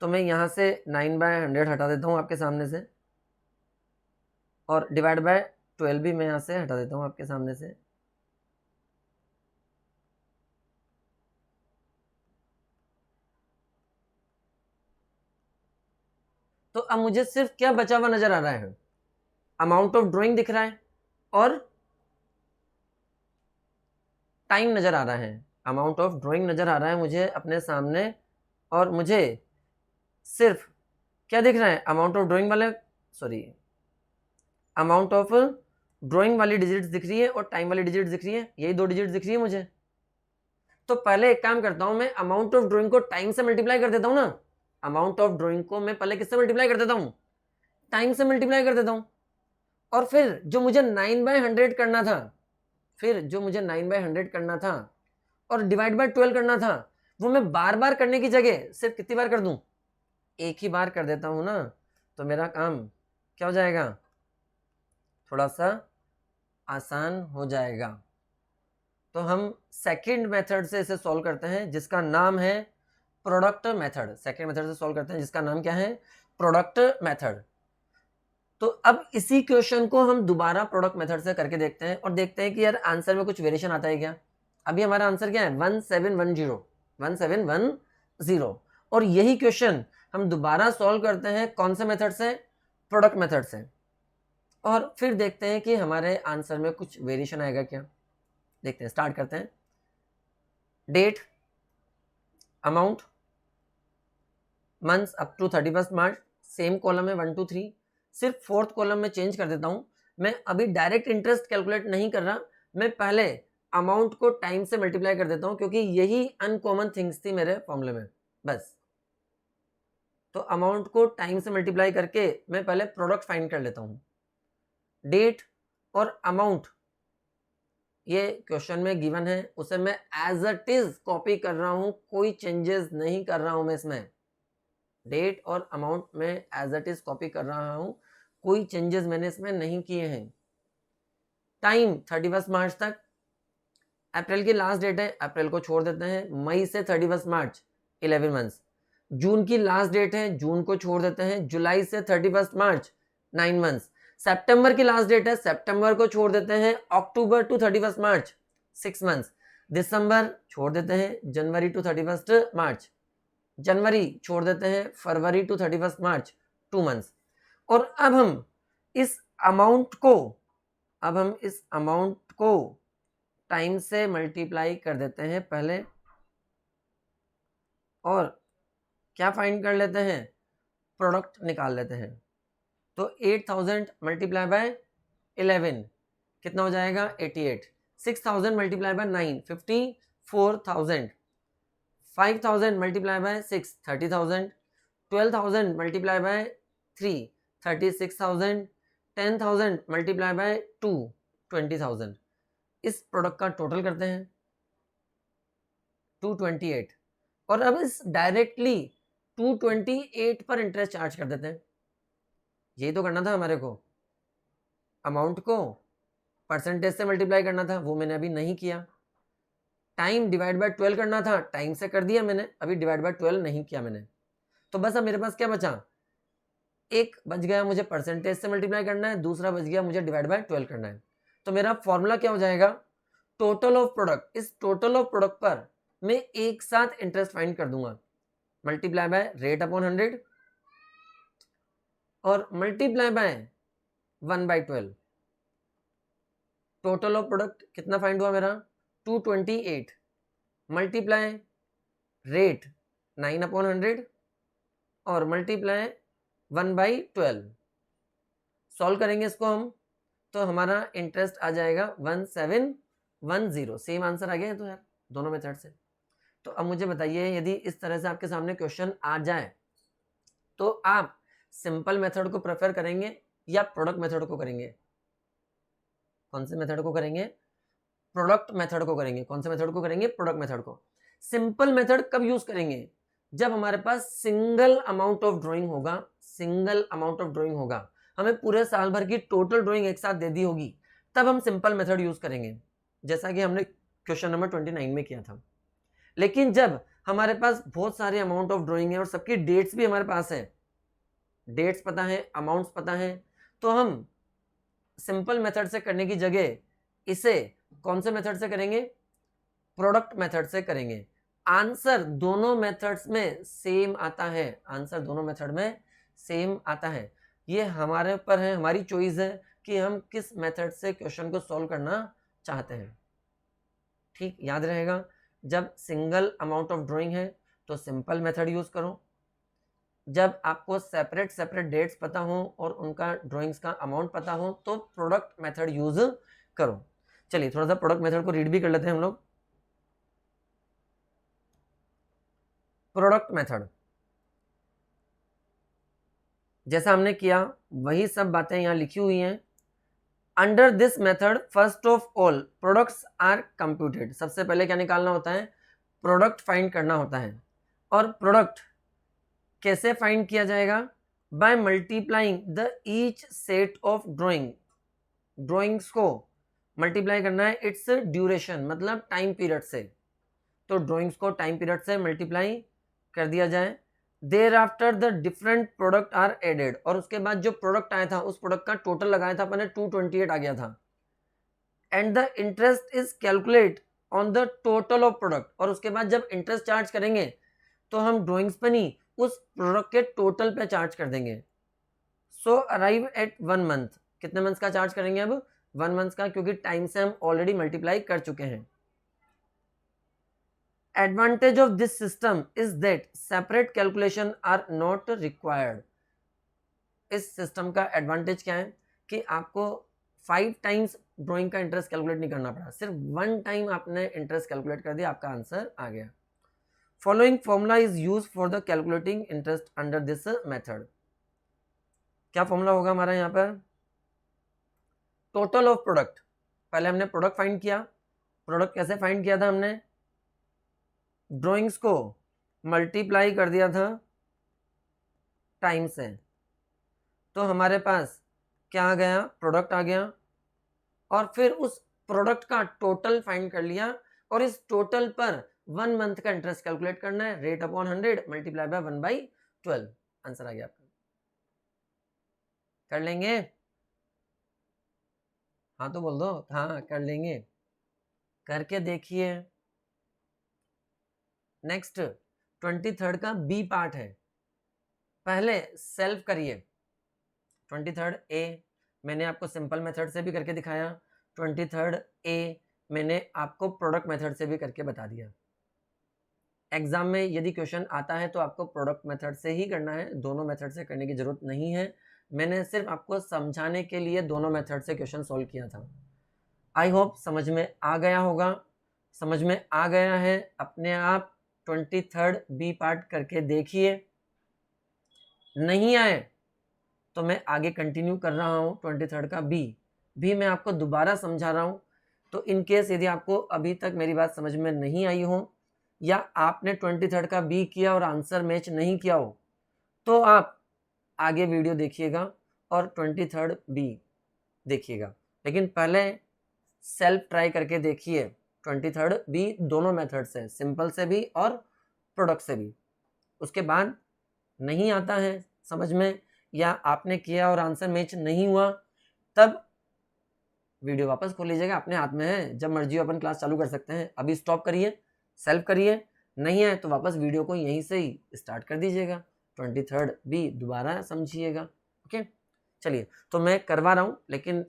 तो मैं यहाँ से 9/100 हटा देता हूँ आपके सामने से, और डिवाइड बाय 12 भी मैं यहाँ से हटा देता हूँ आपके सामने से। तो अब मुझे सिर्फ क्या बचा हुआ नजर आ रहा है? अमाउंट ऑफ ड्राइंग दिख रहा है और टाइम नजर आ रहा है। अमाउंट ऑफ ड्राइंग नजर आ रहा है मुझे अपने सामने, और मुझे सिर्फ क्या दिख रहा है? अमाउंट ऑफ ड्राइंग वाले, सॉरी, अमाउंट ऑफ ड्राइंग वाली डिजिट्स दिख रही है और टाइम वाली डिजिट्स दिख रही है, यही 2 डिजिट्स दिख रही है मुझे। तो पहले एक काम करता हूं, मैं अमाउंट ऑफ ड्राइंग को टाइम से मल्टीप्लाई कर देता हूं ना। अमाउंट ऑफ ड्राइंग को मैं पहले किससे मल्टीप्लाई कर देता हूं? टाइम से मल्टीप्लाई कर देता हूं। और फिर जो मुझे 9/100 करना था, और डिवाइड बाय 12 करना था, वो मैं बार बार करने की जगह सिर्फ कितनी बार कर दूं? एक ही बार कर देता हूं ना। तो मेरा काम क्या हो जाएगा? थोड़ा सा आसान हो जाएगा। तो हम सेकंड मेथड से इसे सॉल्व करते हैं जिसका नाम है प्रोडक्ट मेथड। सेकंड मेथड से सॉल्व करते हैं जिसका नाम क्या है? Product method. तो अब इसी क्वेश्चन को हम दोबारा प्रोडक्ट मेथड से करके देखते हैं और देखते हैं कि यार आंसर में कुछ वेरिएशन आता है क्या। अभी हमारा आंसर क्या है? 1710। और यही क्वेश्चन हम दोबारा सॉल्व करते हैं कौन से मेथड से? प्रोडक्ट मेथड से। और फिर देखते हैं कि हमारे आंसर में कुछ वेरिएशन आएगा क्या। देखते हैं, स्टार्ट करते हैं। Date, amount, months up to 31 March, same column है 1 2 3। सिर्फ फोर्थ कॉलम में चेंज कर देता हूं। मैं अभी डायरेक्ट इंटरेस्ट कैलकुलेट नहीं कर रहा, मैं पहले अमाउंट को टाइम से मल्टीप्लाई कर देता हूं, क्योंकि यही अनकॉमन थिंग्स थी मेरे फॉर्मूले में बस। तो अमाउंट को टाइम से मल्टीप्लाई करके मैं पहले प्रोडक्ट फाइंड कर लेता हूं। डेट और अमाउंट ये क्वेश्चन में गिवन है, उसे मैं एज इट इज कॉपी कर रहा हूं, कोई चेंजेस नहीं कर रहा हूं मैं इसमें। डेट और अमाउंट में एज इट इज कॉपी कर रहा हूं, कोई चेंजेस मैंने इसमें नहीं किए हैं। टाइम 31 मार्च तक, अप्रैल की लास्ट डेट है, अप्रैल को छोड़ देते हैं। मई से 31 मार्च 11 मंथ्स। जून की लास्ट डेट है, जून को छोड़ देते हैं। जुलाई से 31 मार्च 9 मंथ्स। सितंबर की लास्ट डेट है, सितंबर को छोड़ देते हैं। अक्टूबर टू 31 मार्च 6 मंथ्स। दिसंबर छोड़ देते हैं। जनवरी टू 31 मार्च, जनवरी छोड़ देते हैं। फरवरी टू 31 मार्च 2 मंथ्स। और अब हम इस अमाउंट को टाइम से मल्टीप्लाई कर देते हैं पहले, और क्या फाइंड कर लेते हैं? प्रोडक्ट निकाल लेते हैं। तो 8000 मल्टीप्लाई बाय 11 कितना हो जाएगा? 88। 6000 multiply by 9 50। 4,000, 5,000 multiply by 6 30,000, 12,000 multiply by 3 36,000, 10,000 multiply by 2 20,000। इस प्रोडक्ट का टोटल करते हैं 228, और अब इस डायरेक्टली 228 पर इंटरेस्ट चार्ज कर देते हैं। यही तो करना था हमारे को, अमाउंट को परसेंटेज से मल्टीप्लाई करना था, वो मैंने अभी नहीं किया। टाइम डिवाइड बाय 12 करना था, टाइम से कर दिया मैंने, अभी डिवाइड बाय 12 नहीं किया मैंने। तो बस अब मेरे पास क्या बचा, एक बच गया मुझे परसेंटेज से मल्टीप्लाई करना है, दूसरा बच गया मुझे डिवाइड बाय 12 करना है। तो मेरा फॉर्मूला क्या हो जाएगा, टोटल ऑफ प्रोडक्ट। इस टोटल ऑफ प्रोडक्ट पर मैं एक साथ इंटरेस्ट फाइंड कर दूंगा, मल्टीप्लाई बाय रेट अपॉन 100 और multiply by 1/12। Total of product कितना फाइंड हुआ मेरा, 228 मल्टीप्लाई रेट 9/100 और मल्टीप्लाई 1/12। सॉल्व करेंगे इसको हम, तो हमारा इंटरेस्ट आ जाएगा 1710। सेम आंसर आ गया है तो यार दोनों मेथड से। तो अब मुझे बताइए, यदि इस तरह से आपके सामने क्वेश्चन आ जाए तो आप सिंपल मेथड को प्रेफर करेंगे या प्रोडक्ट मेथड को करेंगे? कौन से मेथड को करेंगे? प्रोडक्ट मेथड को करेंगे। कौन से मेथड को करेंगे? प्रोडक्ट मेथड को। सिंपल मेथड कब यूज करेंगे? जब हमारे पास सिंगल अमाउंट ऑफ ड्राइंग होगा, सिंगल अमाउंट ऑफ ड्राइंग होगा, हमें पूरे साल भर की टोटल ड्राइंग एक साथ दे दी होगी, तब हम सिंपल मेथड यूज करेंगे, जैसा कि हमने क्वेश्चन नंबर 29 में किया था। लेकिन जब हमारे पास बहुत सारे अमाउंट ऑफ ड्राइंग है और सबकी डेट्स भी हमारे पास है, डेट्स पता है, अमाउंट्स पता है, तो हम सिंपल मेथड से करने की जगह इसे कौन से मेथड से करेंगे? प्रोडक्ट मेथड से करेंगे। आंसर दोनों मेथड्स में सेम आता है, आंसर दोनों मेथड में सेम आता है। ये हमारे ऊपर है, हमारी चॉइस है कि हम किस मेथड से क्वेश्चन को सॉल्व करना चाहते हैं। ठीक, याद रहेगा, जब सिंगल अमाउंट ऑफ ड्राइंग है तो सिंपल मेथड यूज करो, जब आपको सेपरेट सेपरेट डेट्स पता हो और उनका ड्राइंग्स का अमाउंट पता हो तो प्रोडक्ट मेथड यूज करो। चलिए थोड़ा सा प्रोडक्ट मेथड को रीड भी कर लेते हैं हम लोग। प्रोडक्ट मेथड जैसा हमने किया वही सब बातें यहां लिखी हुई हैं। Under this method first of all products are computed. सबसे पहले क्या निकालना होता है? प्रोडक्ट फाइंड करना होता है। और प्रोडक्ट कैसे फाइंड किया जाएगा? By multiplying the each set of drawing. Drawings को मल्टीप्लाई करना है इट्स ड्यूरेशन, मतलब टाइम पीरियड से। तो ड्राइंग्स को टाइम पीरियड से मल्टीप्लाई कर दिया जाए। Thereafter the different product are added, और उसके बाद जो प्रोडक्ट आया था उस प्रोडक्ट का टोटल लगाया था अपने 228 आ गया था। And the interest is calculate on the total of product, और उसके बाद जब इंटरेस्ट चार्ज करेंगे तो हम ड्राइंग्स पे नहीं, उस प्रोडक्ट के टोटल पे चार्ज कर देंगे। सो अराइव एट 1 मंथ। कितने मंथ्स का चार्ज करेंगे अब? 1 मंथ का, क्योंकि टाइम से हम ऑलरेडी मल्टीप्लाई कर चुके हैं। Advantage of this system is that separate calculation are not required. इस सिस्टम का एडवांटेज क्या है कि आपको 5 टाइम्स ड्राइंग का इंटरेस्ट कैलकुलेट नहीं करना पड़ा, सिर्फ 1 टाइम आपने इंटरेस्ट कैलकुलेट कर दिया, आपका आंसर आ गया। Following formula is use for the calculating interest under this method. क्या फॉर्मूला होगा हमारा यहाँ पर? Total of product. पहले हमने प्रोडक्ट फाइंड किया। प्रोडक्ट कैसे फाइंड किया था हमने? ड्राइंग्स को मल्टीप्लाई कर दिया था टाइम से, तो हमारे पास क्या आ गया? प्रोडक्ट आ गया। और फिर उस प्रोडक्ट का टोटल फाइंड कर लिया, और इस टोटल पर 1 मंथ का इंटरेस्ट कैलकुलेट करना है, rate upon 100 multiply by 1/12। Answer आ गया आपका। कर लेंगे? हाँ तो बोल दो, हाँ कर लेंगे। करके देखिए। नेक्स्ट 23rd का बी पार्ट है। पहले सेल्फ करिए। 23rd ए मैंने आपको सिंपल मेथड से भी करके दिखाया, 23rd ए मैंने आपको प्रोडक्ट मेथड से भी करके बता दिया। एग्जाम में यदि क्वेश्चन आता है तो आपको प्रोडक्ट मेथड से ही करना है, दोनों मेथड से करने की जरूरत नहीं है। मैंने सिर्फ आपको समझाने के लिए दोनों मेथड से क्वेश्चन सॉल्व किया था। आई होप समझ में आ गया होगा। समझ में आ गया है? अपने आप 23rd बी पार्ट करके देखिए। नहीं आए तो मैं आगे कंटिन्यू कर रहा हूँ 23rd का बी भी मैं आपको दोबारा समझा रहा हूँ। तो इन केस यदि आपको अभी तक मेरी बात समझ में नहीं आई हो या आपने 23rd का बी किया और आंसर मैच नहीं किया हो तो आप आगे वीडियो देखिएगा और 23rd बी देखिएगा। लेकिन पहले सेल्फ ट्राई करके देखिए 23rd बी दोनों मेथड से, सिंपल से भी और प्रोडक्ट से भी। उसके बाद नहीं आता है समझ में या आपने किया और आंसर मैच नहीं हुआ तब वीडियो वापस खोल लीजिएगा, अपने हाथ में है, जब मर्जी अपन क्लास चालू कर सकते हैं। अभी स्टॉप करिए, सेल्फ करिए, नहीं है तो वापस वीडियो को यहीं से ही स्टार्ट कर दीजिएगा, 23rd बी दोबारा समझिएगा। ओके चलिए, तो मैं करवा रहा हूँ लेकिन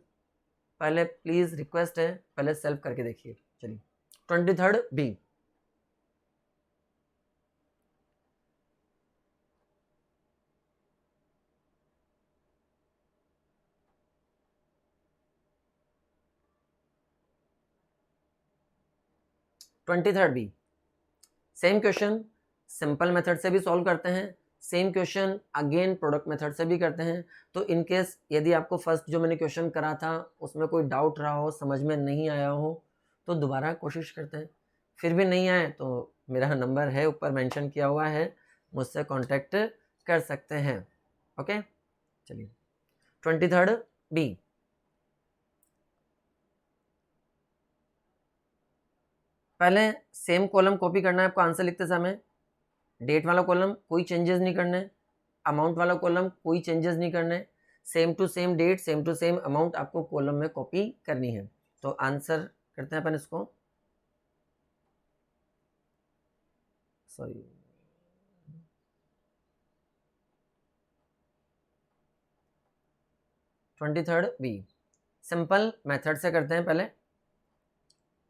पहले प्लीज रिक्वेस्ट है पहले सेल्फ करके देखिए। चलिए 23rd B, twenty third B same question simple method से भी सॉल्व करते हैं, same question again product method से भी करते हैं। तो इन केस यदि आपको फर्स्ट जो मैंने क्वेश्चन करा था उसमें कोई डाउट रहा हो, समझ में नहीं आया हो तो दोबारा कोशिश करते हैं। फिर भी नहीं आए तो मेरा नंबर है ऊपर मेंशन किया हुआ है, मुझसे कांटेक्ट कर सकते हैं। ओके चलिए 23rd बी, पहले सेम कॉलम कॉपी करना है आपको आंसर लिखते समय। डेट वाला कॉलम कोई चेंजेस नहीं करने, अमाउंट वाला कॉलम कोई चेंजेस नहीं करने, same to same date same to same amount आपको कॉलम में कॉपी करनी है। तो आंसर करते हैं अपन इसको, sorry 23rd B simple method से करते हैं। पहले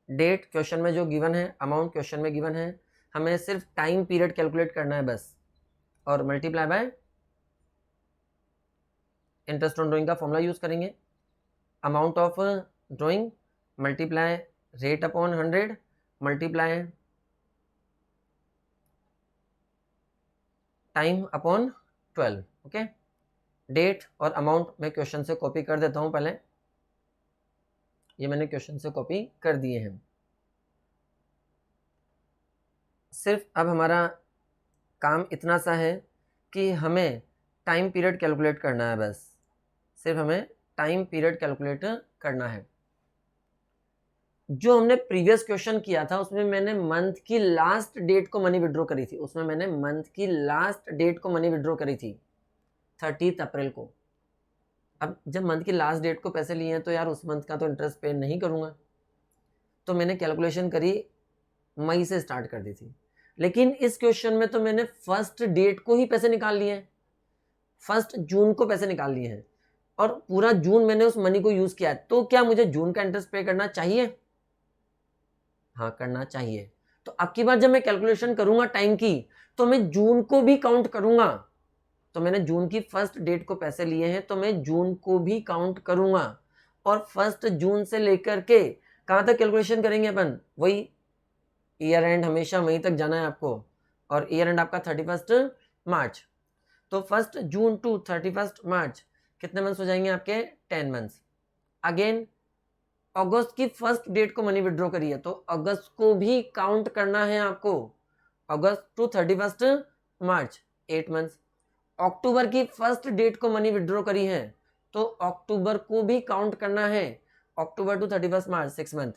डेट क्वेश्चन में जो गिवन है, अमाउंट क्वेश्चन में गिवन है, हमें सिर्फ टाइम पीरियड कैलकुलेट करना है बस, और multiply by interest on drawing का फॉर्मूला यूज करेंगे। Amount of drawing multiply rate upon 100 multiply time upon 12। Okay date और अमाउंट मैं क्वेश्चन से कॉपी कर देता हूं, पहले ये मैंने क्वेश्चन से कॉपी कर दिए हैं। सिर्फ अब हमारा काम इतना सा है कि हमें टाइम पीरियड कैलकुलेट करना है बस, सिर्फ हमें टाइम पीरियड कैलकुलेट करना है। जो हमने प्रीवियस क्वेश्चन किया था उसमें मैंने मंथ की लास्ट डेट को मनी विड्रॉ करी थी, उसमें मैंने मंथ की लास्ट डेट को मनी विड्रॉ करी थी 30 अप्रैल को। अब जब मंथ की लास्ट डेट को पैसे लिए हैं तो यार उस मंथ का तो इंटरेस्ट पे नहीं करूंगा, तो मैंने कैलकुलेशन करी मई से स्टार्ट कर दी थी। लेकिन इस क्वेश्चन में तो मैंने फर्स्ट डेट को ही पैसे निकाल लिए हैं, फर्स्ट जून को पैसे निकाल लिए हैं और पूरा जून मैंने उस मनी को यूज किया है। तो क्या मुझे जून का इंटरेस्ट पे करना चाहिए? हाँ करना चाहिए। तो अब की बार जब मैं कैलकुलेशन करूंगा टाइम की तो मैं जून को भी काउंट करूंगा। तो मैंने जून की फर्स्ट डेट को पैसे लिए हैं तो मैं जून को भी काउंट करूंगा, और फर्स्ट जून से लेकर के कहां तक कैलकुलेशन करेंगे अपन, वही ईयर एंड, हमेशा वहीं तक जाना है आपको, और ईयर एंड आपका 31 मार्च। तो 1 जून टू 31 मार्च कितने मंथ्स हो जाएंगे आपके? 10 मंथ्स। अगेन अगस्त की फर्स्ट डेट को मनी विड्रॉ करी है तो अगस्त को भी काउंट करना है आपको, अगस्त टू 31 मार्च 8 मंथ्स। अक्टूबर की फर्स्ट डेट को मनी विड्रॉ करी है तो अक्टूबर को भी काउंट करना है, अक्टूबर टू 31 मार्च 6 मंथ।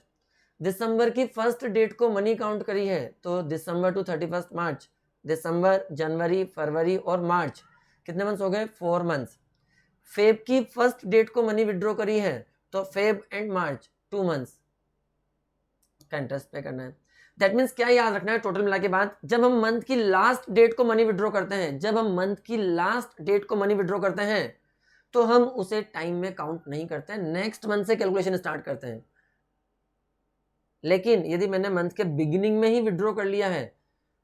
दिसंबर की फर्स्ट डेट को मनी काउंट करी है तो दिसंबर टू 31 मार्च, दिसंबर जनवरी फरवरी और मार्च कितने मंथ्स हो गए? 4 मंथ्स। फेब की फर्स्ट डेट को मनी विड्रॉ करी है तो फेब एंड मार्च 2 मंथ्स का इंटरेस्ट पे करना है। दैट मीन्स क्या याद रखना है टोटल मिला के बाद, जब हम मंथ की लास्ट डेट को मनी विड्रॉ करते हैं, जब हम मंथ की लास्ट डेट को मनी विड्रॉ करते हैं तो हम उसे टाइम में काउंट नहीं करते हैं, नेक्स्ट मंथ से कैलकुलेशन स्टार्ट करते हैं। लेकिन यदि मैंने मंथ के बिगिनिंग में ही विड्रॉ कर लिया है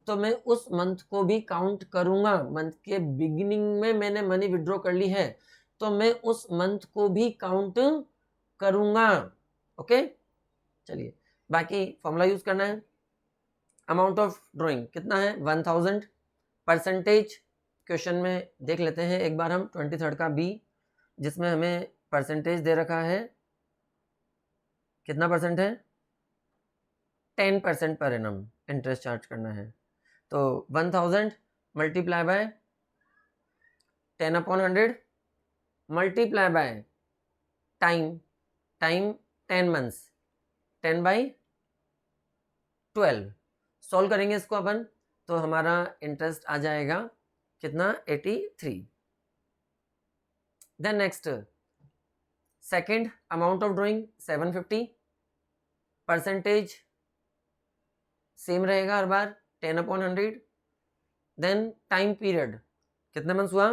तो मैं उस मंथ को भी काउंट करूंगा। मंथ के बिगिनिंग में मैंने मनी विड्रॉ कर ली है तो मैं उस मंथ को भी काउंट करूंगा। ओके चलिए बाकी फॉर्मूला यूज करना है। अमाउंट ऑफ ड्राइंग कितना है 1000। परसेंटेज क्वेश्चन में देख लेते हैं एक बार हम 23rd का बी, जिसमें हमें परसेंटेज दे रखा है, कितना परसेंट है 10% पर एनम इंटरेस्ट चार्ज करना है। तो 1000 multiply by 10/100 multiply by time 10 months 10/12 solve करेंगे इसको अपन, तो हमारा इंटरेस्ट आ जाएगा कितना 83। Then next second amount of drawing 750। Percentage same रहेगा हर बार 10/100। देन टाइम पीरियड कितने मंथ्स हुआ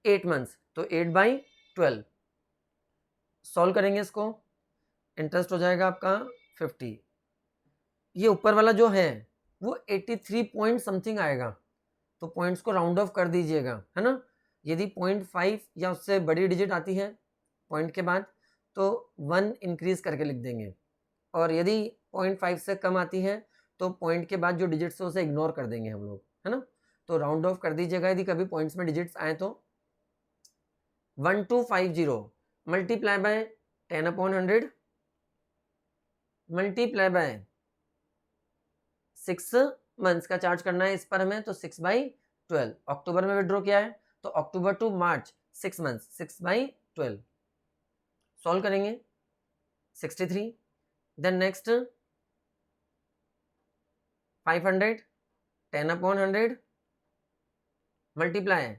8 मंथ्स, तो 8/12 सॉल्व करेंगे इसको, इंटरेस्ट हो जाएगा आपका 50। ये ऊपर वाला जो है वो 83 पॉइंट समथिंग आएगा, तो पॉइंट्स को राउंड ऑफ कर दीजिएगा, है ना। यदि 0.5 या उससे बड़ी डिजिट आती है पॉइंट के बाद तो 1 इंक्रीज करके लिख देंगे, और यदि 0.5 से कम आती है तो पॉइंट के बाद जो डिजिट्स है उसे इग्नोर कर देंगे हम लोग, है ना। तो राउंड ऑफ कर दीजिएगा यदि कभी पॉइंट्स में डिजिट्स आए तो। 1250 multiply bye 10/100 multiply by 6 months का चार्ज करना है इस पर हमें, तो 6/12। अक्टूबर में विड्रॉ किया है तो अक्टूबर टू मार्च 6 मंथ्स 6/12 सॉल्व करेंगे 63। देन नेक्स्ट 500 10/100 मल्टीप्लाई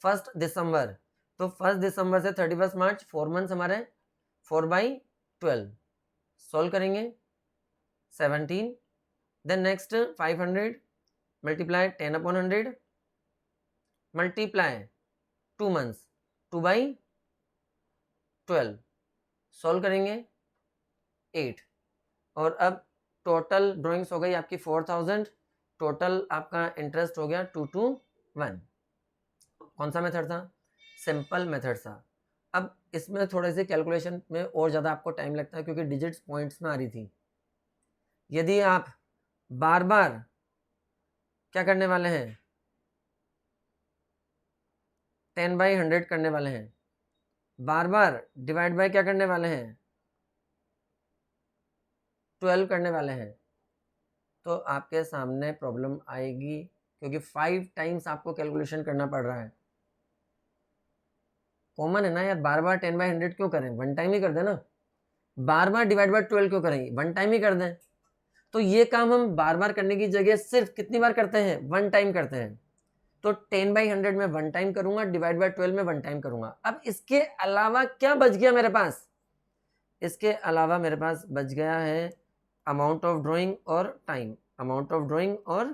1 दिसंबर, तो 1 दिसंबर से 31 मार्च 4 मंथ्स हमारे 4/12 सॉल्व करेंगे 17। Then next 500 multiply 10/100 multiply 2 months 2/12 solve करेंगे 8। और अब टोटल ड्राइंग्स हो गई आपकी 4000, टोटल आपका इंटरेस्ट हो गया 221। कौन सा मेथड था सिंपल मेथड था। अब इसमें थोड़े से कैलकुलेशन में और ज़्यादा आपको टाइम लगता है क्योंकि डिजिट्स पॉइंट्स में आ रही थी। यदि आप बार बार क्या करने वाले हैं 10/100 करने वाले हैं, बार बार डिवाइड बाय क्या करने वाले हैं 12 करने वाले हैं, तो आपके सामने प्रॉब्लम आएगी क्योंकि 5 टाइम्स आपको कैलकुलेशन करना पड़ रहा है। कॉमन है ना यार, बार बार 10/100 क्यों करें, वन टाइम ही कर दें ना। बार बार डिवाइड बाय 12 क्यों करें, वन टाइम ही कर दें। तो ये काम हम बार बार करने की जगह सिर्फ कितनी बार करते हैं वन टाइम करते हैं। तो 10/100 में वन टाइम करूंगा, डिवाइड बाय 12 में वन टाइम करूंगा। अब इसके अलावा क्या बच गया मेरे पास, इसके अलावा मेरे पास बच गया है अमाउंट ऑफ ड्राइंग और टाइम, अमाउंट ऑफ ड्राइंग और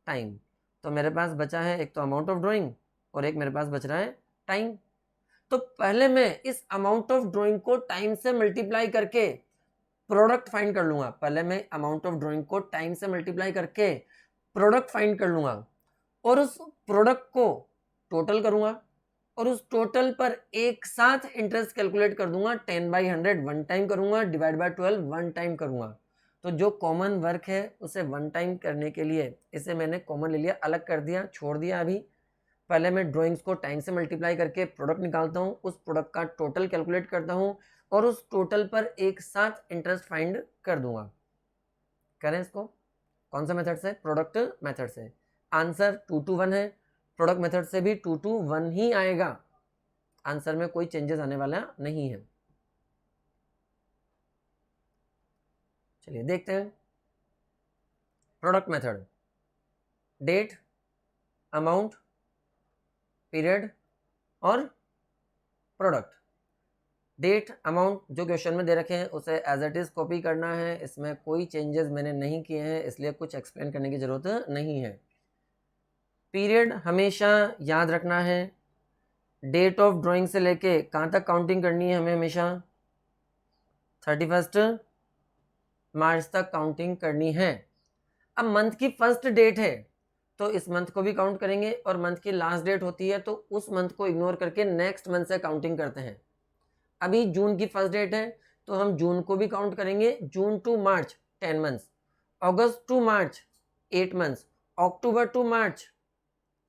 टाइम। तो मेरे पास बचा है एक तो अमाउंट ऑफ ड्राइंग और एक मेरे पास बच रहा है टाइम। तो पहले मैं इस अमाउंट ऑफ ड्राइंग को टाइम से मल्टीप्लाई करके प्रोडक्ट फाइंड कर लूंगा। पहले मैं अमाउंट ऑफ ड्राइंग को टाइम से मल्टीप्लाई करके प्रोडक्ट फाइंड कर लूंगा और उस प्रोडक्ट को टोटल करूंगा और उस टोटल पर एक साथ इंटरेस्ट कैलकुलेट कर दूंगा। 10/100 वन टाइम करूंगा, डिवाइड बाय 12 वन टाइम करूंगा। तो जो कॉमन वर्क है उसे वन टाइम करने के लिए इसे मैंने कॉमन ले लिया, अलग कर दिया, छोड़ दिया। अभी पहले मैं ड्राइंग्स को टाइम से मल्टीप्लाई करके प्रोडक्ट निकालता हूँ, उस प्रोडक्ट का टोटल कैलकुलेट करता हूँ और उस टोटल पर एक साथ इंटरेस्ट फाइंड कर दूंगा। करें इसको कौन सा मेथड से, प्रोडक्ट मेथड से। आंसर 2 to 1 है, प्रोडक्ट मेथड से भी 2 to 1 ही आएगा, आंसर में कोई चेंजेस आने वाला नहीं है। चलिए देखते हैं product method. Date, amount, period और प्रोडक्ट। डेट अमाउंट जो क्वेश्चन में दे रखे हैं उसे एज इट इज कॉपी करना है, इसमें कोई चेंजेस मैंने नहीं किए हैं इसलिए कुछ एक्सप्लेन करने की जरूरत नहीं है। पीरियड हमेशा याद रखना है, डेट ऑफ ड्राइंग से लेके कहाँ तक काउंटिंग करनी है हमें, हमेशा 31 मार्च तक काउंटिंग करनी है। अब मंथ की फर्स्ट डेट है तो इस मंथ को भी काउंट करेंगे और मंथ की लास्ट डेट होती है तो उस मंथ को इग्नोर करके नेक्स्ट मंथ से काउंटिंग करते हैं। अभी जून की फर्स्ट डेट है तो हम जून को भी काउंट करेंगे, June to March 10 months, August to March 8 months, October to March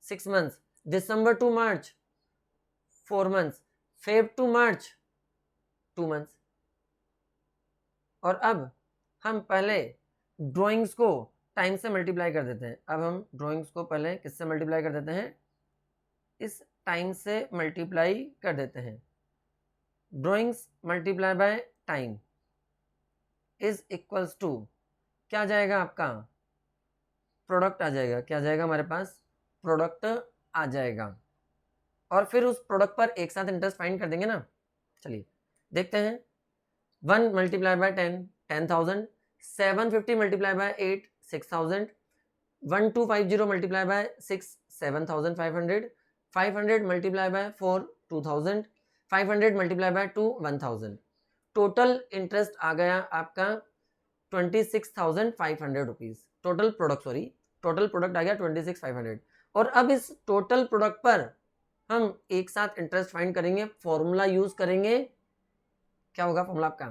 6 months, December to March 4 months, Feb to March 2 months. और अब हम पहले ड्राइंग्स को टाइम से मल्टीप्लाई कर देते हैं। अब हम ड्राइंग्स को पहले किससे मल्टीप्लाई कर देते हैं, इस टाइम से मल्टीप्लाई कर देते हैं। Drawings multiply by time is equals to, क्या आ जाएगा आपका, प्रोडक्ट आ जाएगा। क्या आ जाएगा हमारे पास, प्रोडक्ट आ जाएगा। और फिर उस प्रोडक्ट पर एक साथ इंटरेस्ट फाइंड कर देंगे ना। चलिए देखते हैं। 1 multiply by 10 10,000, 750 multiply by 8 6,000, 1250 multiply by 6 7,500, 500 multiply by 4 2,000, 500 multiply by 2 1,000। Total interest आ गया आपका 26,500 rupees. Total product, sorry, total product आ गया 26,500। और अब इस टोटल प्रोडक्ट पर हम एक साथ इंटरेस्ट फाइंड करेंगे, फॉर्मूला यूज करेंगे। क्या होगा फॉर्मूला आपका,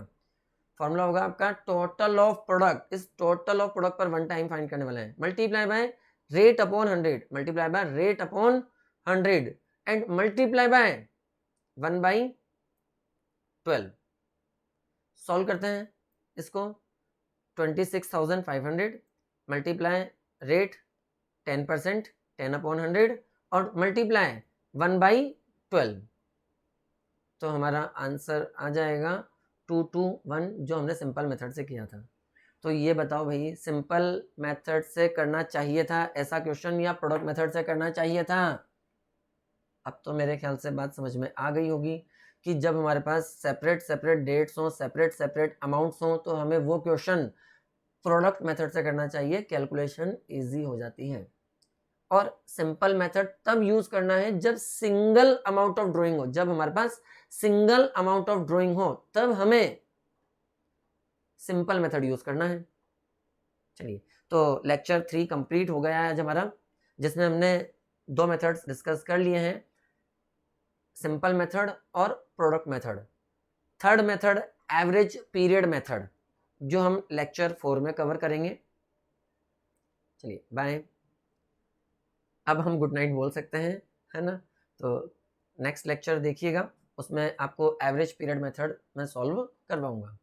फॉर्मूला होगा आपका टोटल ऑफ प्रोडक्ट। इस टोटल ऑफ प्रोडक्ट पर वन टाइम फाइंड करने वाले हैं, multiply by rate upon 100, multiply by rate upon 100 and multiply by 1/12। Solve करते हैं इसको। 26,500 मल्टीप्लाई रेट 10%, 10 अपॉन 100 और मल्टीप्लाई 1/12, तो हमारा आंसर आ जाएगा 221, जो हमने सिंपल मेथड से किया था। तो ये बताओ भाई, सिंपल मेथड से करना चाहिए था ऐसा क्वेश्चन या प्रोडक्ट मेथड से करना चाहिए था? अब तो मेरे ख्याल से बात समझ में आ गई होगी कि जब हमारे पास सेपरेट सेपरेट डेट्स हों, सेपरेट सेपरेट अमाउंट्स हों, तो हमें वो क्वेश्चन प्रोडक्ट मेथड से करना चाहिए, कैलकुलेशन इजी हो जाती है। और सिंपल मेथड तब यूज करना है जब सिंगल अमाउंट ऑफ ड्राइंग हो। जब हमारे पास सिंगल अमाउंट ऑफ ड्राइंग हो तब हमें सिंपल मेथड यूज करना है। चलिए, तो लेक्चर 3 कंप्लीट हो गया है आज हमारा, जिसमें हमने 2 मेथड्स डिस्कस कर लिए हैं, सिंपल मेथड और product method. Third method average period method, जो हम लेक्चर 4 में कवर करेंगे। चलिए बाय। अब हम गुड नाइट बोल सकते हैं, है ना। तो नेक्स्ट लेक्चर देखिएगा, उसमें आपको एवरेज पीरियड मेथड मैं सॉल्व करवाऊंगा।